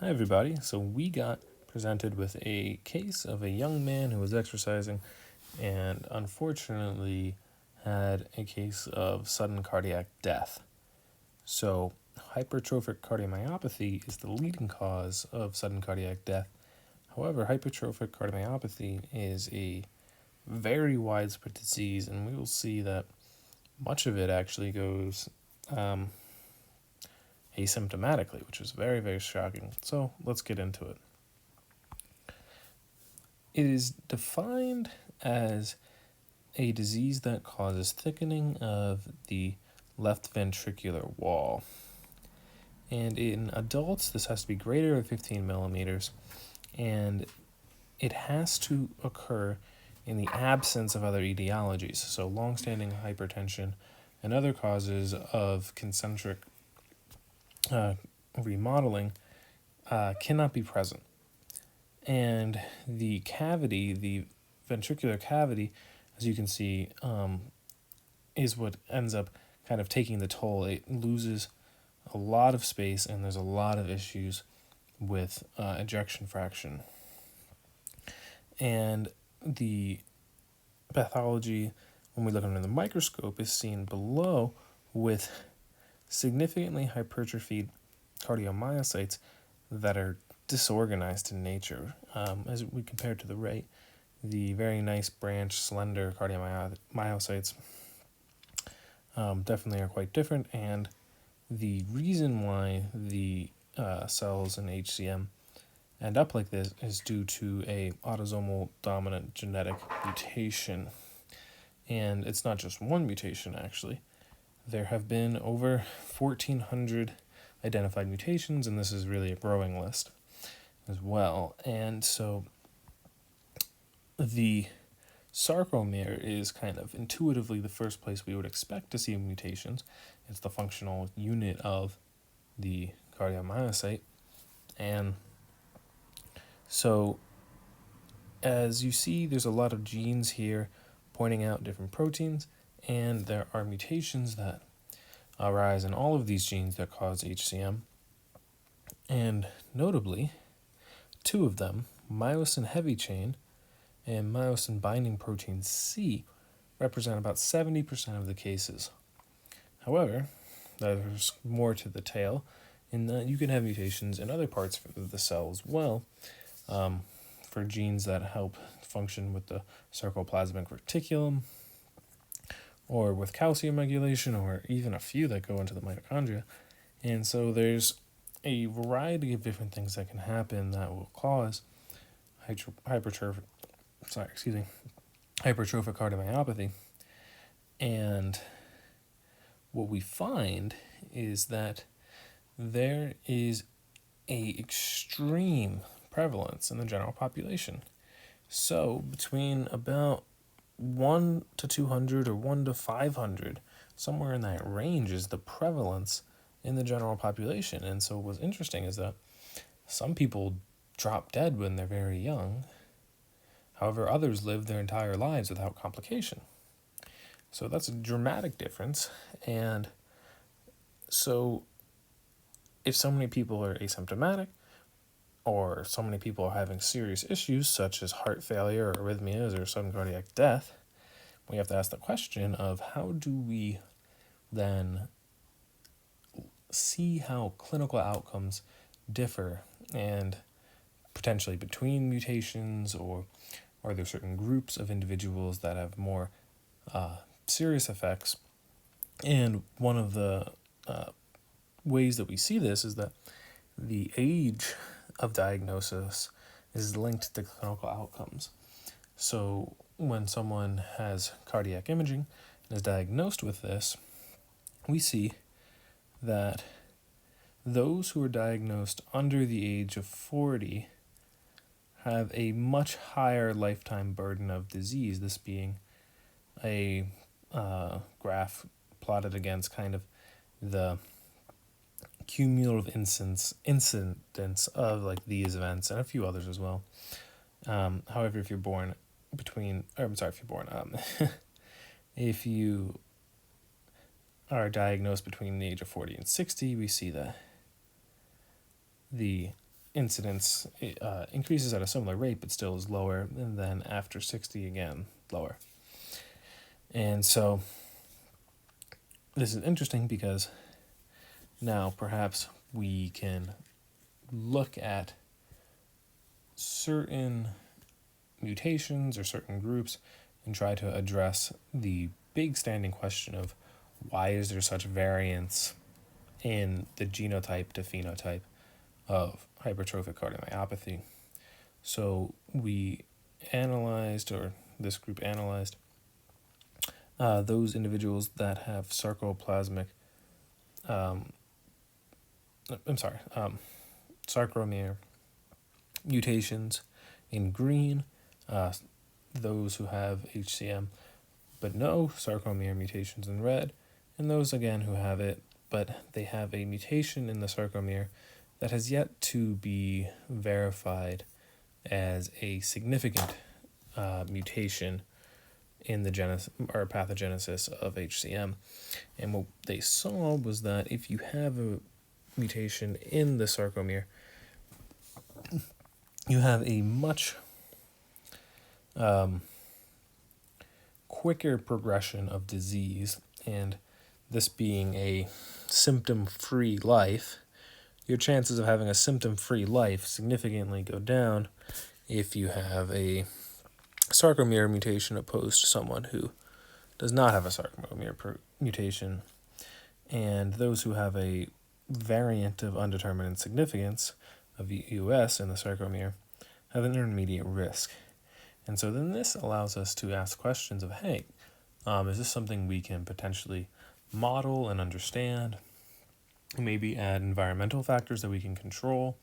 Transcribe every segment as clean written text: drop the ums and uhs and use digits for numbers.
Hi, everybody. So, we got presented with a case of a young man who was exercising and unfortunately had a case of sudden cardiac death. So, hypertrophic cardiomyopathy is the leading cause of sudden cardiac death. However, hypertrophic cardiomyopathy is a very widespread disease, and we will see that much of it actually goes asymptomatically, which is very, very shocking. So, let's get into it. It is defined as a disease that causes thickening of the left ventricular wall. And in adults, this has to be greater than 15 millimeters, and it has to occur in the absence of other etiologies, so long-standing hypertension and other causes of concentric remodeling cannot be present. And the cavity, the ventricular cavity, as you can see, is what ends up kind of taking the toll. It loses a lot of space, and there's a lot of issues with ejection fraction. And the pathology, when we look under the microscope, is seen below with significantly hypertrophied cardiomyocytes that are disorganized in nature. As we compare to the right, the very nice branch, slender cardiomyocytes definitely are quite different, and the reason why the cells in HCM end up like this is due to a autosomal dominant genetic mutation. And it's not just one mutation, actually. There have been over 1,400 identified mutations, and this is really a growing list as well. And so the sarcomere is kind of intuitively the first place we would expect to see mutations. It's the functional unit of the cardiomyocyte. And so as you see, there's a lot of genes here pointing out different proteins, and there are mutations that arise in all of these genes that cause HCM. And notably, two of them, myosin heavy chain and myosin binding protein C, represent about 70% of the cases. However, there's more to the tale in that you can have mutations in other parts of the cell as well, for genes that help function with the sarcoplasmic reticulum, or with calcium regulation, or even a few that go into the mitochondria. And so there's a variety of different things that can happen that will cause hypertrophic cardiomyopathy. And what we find is that there is a extreme prevalence in the general population. So between about 1 to 200 or 1 to 500, somewhere in that range is the prevalence in the general population. And so what's interesting is that some people drop dead when they're very young. However, others live their entire lives without complication. So that's a dramatic difference. And so if so many people are asymptomatic, or so many people are having serious issues such as heart failure or arrhythmias or sudden cardiac death, we have to ask the question of how do we then see how clinical outcomes differ, and potentially between mutations, or are there certain groups of individuals that have more serious effects. And one of the ways that we see this is that the age of diagnosis is linked to clinical outcomes. So when someone has cardiac imaging and is diagnosed with this, we see that those who are diagnosed under the age of 40 have a much higher lifetime burden of disease, this being a graph plotted against kind of the cumulative incidence of like these events and a few others as well. However, if you're born if you are diagnosed between the age of 40 and 60, we see that the incidence increases at a similar rate, but still is lower, and then after 60 again, lower. And so this is interesting because now perhaps we can look at certain mutations or certain groups and try to address the big standing question of why is there such variance in the genotype to phenotype of hypertrophic cardiomyopathy. So we analyzed, or this group analyzed, those individuals that have sarcoplasmic, sarcomere mutations in green, those who have HCM but no sarcomere mutations in red, and those again who have it, but they have a mutation in the sarcomere that has yet to be verified as a significant mutation in the pathogenesis of HCM. And what they saw was that if you have a mutation in the sarcomere, you have a much quicker progression of disease, and this being a symptom-free life, your chances of having a symptom-free life significantly go down if you have a sarcomere mutation opposed to someone who does not have a sarcomere mutation. And those who have a variant of undetermined significance of US in the sarcomere have an intermediate risk. And so then this allows us to ask questions of, hey, is this something we can potentially model and understand? Maybe add environmental factors that we can control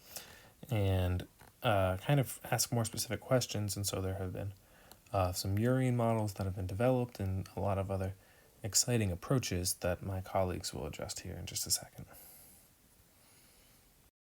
and kind of ask more specific questions. And so there have been some murine models that have been developed and a lot of other exciting approaches that my colleagues will address here in just a second.